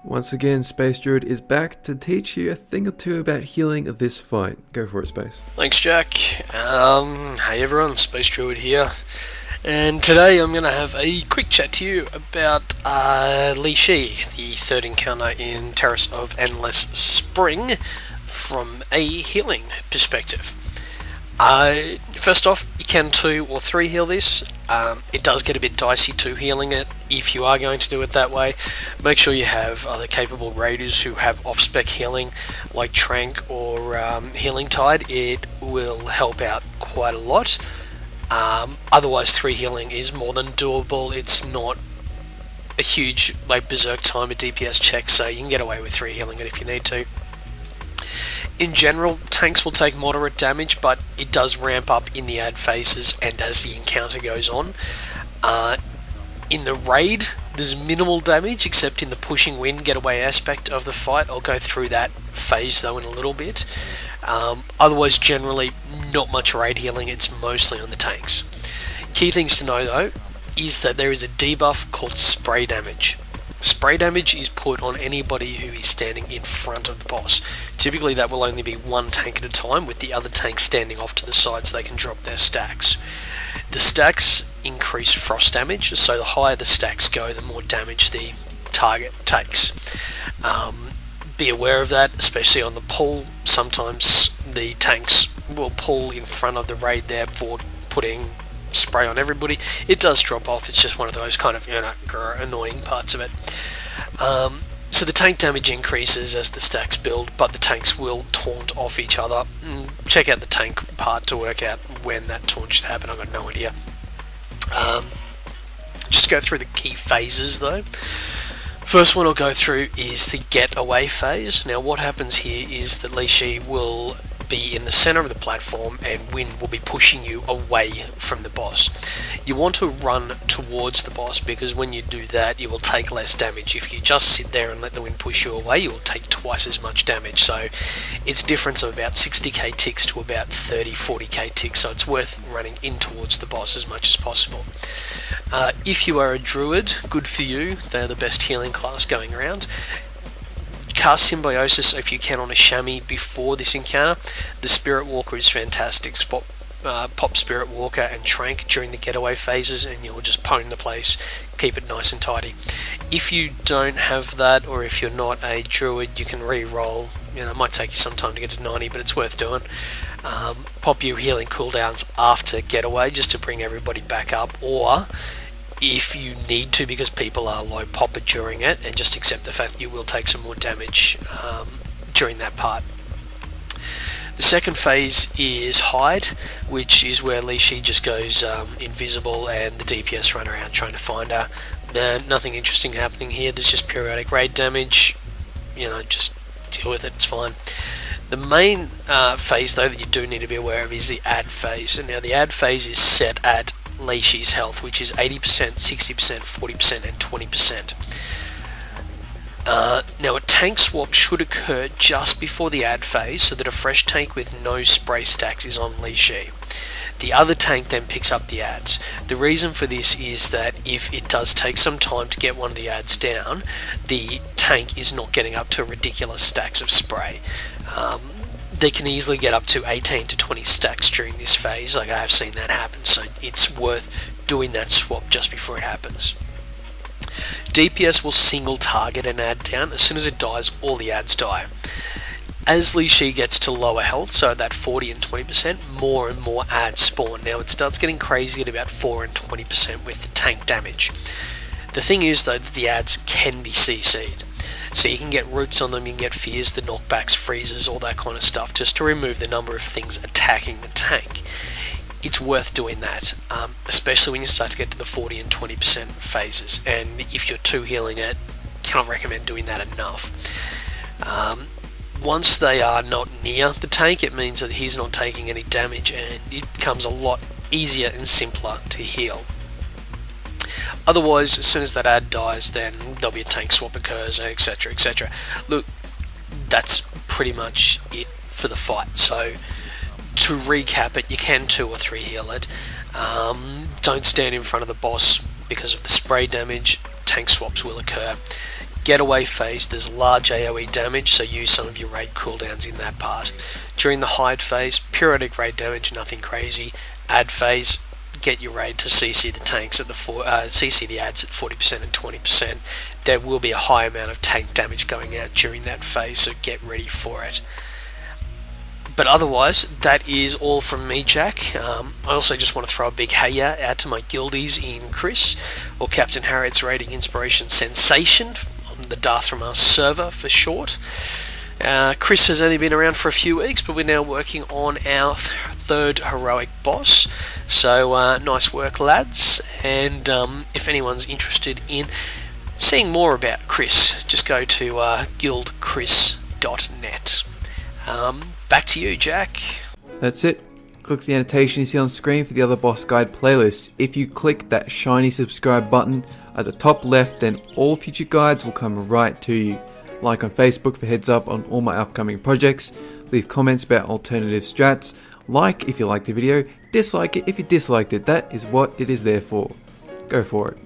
Once again, Space Druid is back to teach you a thing or two about healing this fight. Go for it, Space. Thanks, Jack. Hey everyone, Space Druid here. And today I'm going to have a quick chat to you about Lei Shi, the third encounter in Terrace of Endless Spring, from a healing perspective. First off, you can 2 or 3 heal this. It does get a bit dicey to healing it if you are going to do it that way. Make sure you have other capable raiders who have off-spec healing like Trank or Healing Tide. It will help out quite a lot. Otherwise 3 healing is more than doable. It's not a huge berserk timer DPS check, so you can get away with 3 healing it if you need to. In general, tanks will take moderate damage, but it does ramp up in the ad phases and as the encounter goes on. In the raid, there's minimal damage, except in the pushing wind getaway aspect of the fight. I'll go through that phase though in a little bit. Otherwise, generally, not much raid healing, it's mostly on the tanks. Key things to know though, is that there is a debuff called spray damage. Spray damage is put on anybody who is standing in front of the boss. Typically that will only be one tank at a time, with the other tank standing off to the side so they can drop their stacks. The stacks increase frost damage, so the higher the stacks go, the more damage the target takes. Be aware of that, especially on the pull. Sometimes the tanks will pull in front of the raid there for putting spray on everybody. It does drop off, it's just one of those kind of annoying parts of it. So the tank damage increases as the stacks build, but the tanks will taunt off each other. Check out the tank part to work out when that taunt should happen, I've got no idea. Just to go through the key phases though. First one I'll go through is the get away phase. Now what happens here is that Lei Shi will be in the center of the platform and wind will be pushing you away from the boss. You want to run towards the boss, because when you do that you will take less damage. If you just sit there and let the wind push you away, you will take twice as much damage. So it's a difference of about 60k ticks to about 30-40k ticks, so it's worth running in towards the boss as much as possible. If you are a druid, good for you, they're the best healing class going around. Cast Symbiosis if you can on a chamois before this encounter. The Spirit Walker is fantastic. Pop Spirit Walker and Trank during the getaway phases and you'll just pwn the place, keep it nice and tidy. If you don't have that, or if you're not a druid, you can re-roll. It might take you some time to get to 90, but it's worth doing. Pop your healing cooldowns after getaway just to bring everybody back up, or if you need to, because people are low, pop it during it and just accept the fact that you will take some more damage during that part. The second phase is hide, which is where Lei Shi just goes invisible and the DPS run around trying to find her. Nothing interesting happening here, there's just periodic raid damage, just deal with it, it's fine. The main phase though that you do need to be aware of is the ad phase. And now the ad phase is set at Lei Shi's health, which is 80%, 60%, 40% and 20%. Now a tank swap should occur just before the ad phase, so that a fresh tank with no spray stacks is on Lei Shi. The other tank then picks up the ads. The reason for this is that if it does take some time to get one of the ads down, the tank is not getting up to ridiculous stacks of spray. They can easily get up to 18 to 20 stacks during this phase, I have seen that happen, so it's worth doing that swap just before it happens. DPS will single target an ad down. As soon as it dies, all the ads die. As Lei Shi gets to lower health, so that 40 and 20%, more and more ads spawn. Now it starts getting crazy at about 4 and 20% with the tank damage. The thing is though that the ads can be CC'd. So you can get roots on them, you can get fears, the knockbacks, freezes, all that kind of stuff, just to remove the number of things attacking the tank. It's worth doing that, especially when you start to get to the 40 and 20% phases, and if you're 2 healing it, cannot recommend doing that enough. Once they are not near the tank, it means that he's not taking any damage and it becomes a lot easier and simpler to heal. Otherwise, as soon as that ad dies, then there'll be a tank swap occurs, etc, etc. Look, that's pretty much it for the fight. So to recap it, you can 2 or 3 heal it. Don't stand in front of the boss because of the spray damage. Tank swaps will occur. Getaway phase, there's large AoE damage, so use some of your raid cooldowns in that part. During the hide phase, periodic raid damage, nothing crazy. Add phase, get your raid to CC the tanks at CC the ads at 40% and 20%. There will be a high amount of tank damage going out during that phase, so get ready for it. But otherwise, that is all from me, Jack. I also just want to throw a big hey out to my guildies in Chris, or Captain Harriet's Raiding Inspiration Sensation, on the Darthramar server for short. Chris has only been around for a few weeks, but we're now working on our third heroic boss. So nice work, lads. And if anyone's interested in seeing more about Chris, just go to guildchris.net. Back to you, Jack. That's it. Click the annotation you see on screen for the other boss guide playlists. If you click that shiny subscribe button at the top left, then all future guides will come right to you. Like on Facebook for heads up on all my upcoming projects. Leave comments about alternative strats. Like if you liked the video, dislike it if you disliked it. That is what it is there for. Go for it.